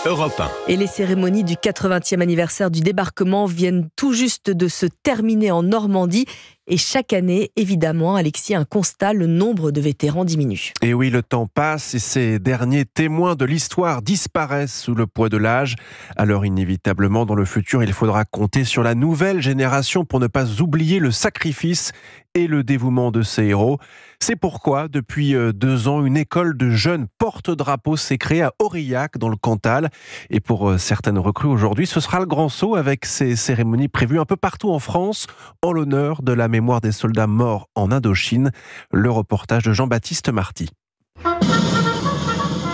Europe 1. Et les cérémonies du 80e anniversaire du débarquement viennent tout juste de se terminer en Normandie. Et chaque année, évidemment, Alexis, un constat, le nombre de vétérans diminue. Et oui, le temps passe et ces derniers témoins de l'histoire disparaissent sous le poids de l'âge. Alors inévitablement, dans le futur, il faudra compter sur la nouvelle génération pour ne pas oublier le sacrifice et le dévouement de ces héros. C'est pourquoi, depuis 2 ans, une école de jeunes porte-drapeaux s'est créée à Aurillac, dans le Cantal. Et pour certaines recrues aujourd'hui, ce sera le grand saut avec ces cérémonies prévues un peu partout en France, en l'honneur de la mémoire des soldats morts en Indochine. Le reportage de Jean-Baptiste Marty.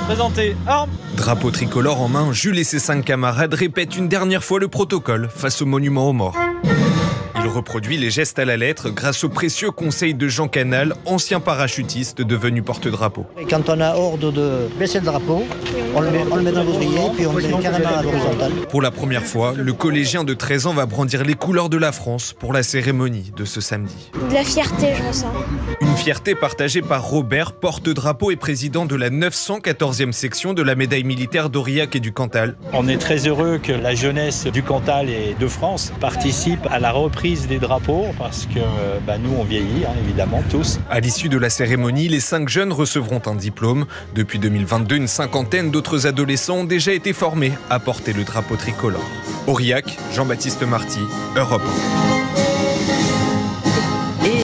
Présentez, armes. Drapeau tricolore en main, Jules et ses 5 camarades répètent une dernière fois le protocole face au monument aux morts. Il reproduit les gestes à la lettre grâce aux précieux conseils de Jean Canal, ancien parachutiste devenu porte-drapeau. Quand on a ordre de baisser le drapeau, on le met dans l'ouvrier puis on le met carrément à l'horizontale. Pour la première fois, le collégien de 13 ans va brandir les couleurs de la France pour la cérémonie de ce samedi. De la fierté, je ressens. Une fierté partagée par Robert, porte-drapeau et président de la 914e section de la médaille militaire d'Aurillac et du Cantal. On est très heureux que la jeunesse du Cantal et de France participe à la reprise des drapeaux parce que nous on vieillit évidemment tous. À l'issue de la cérémonie, les 5 jeunes recevront un diplôme. Depuis 2022, une cinquantaine d'autres adolescents ont déjà été formés à porter le drapeau tricolore. Aurillac, Jean-Baptiste Marty, Europe 1.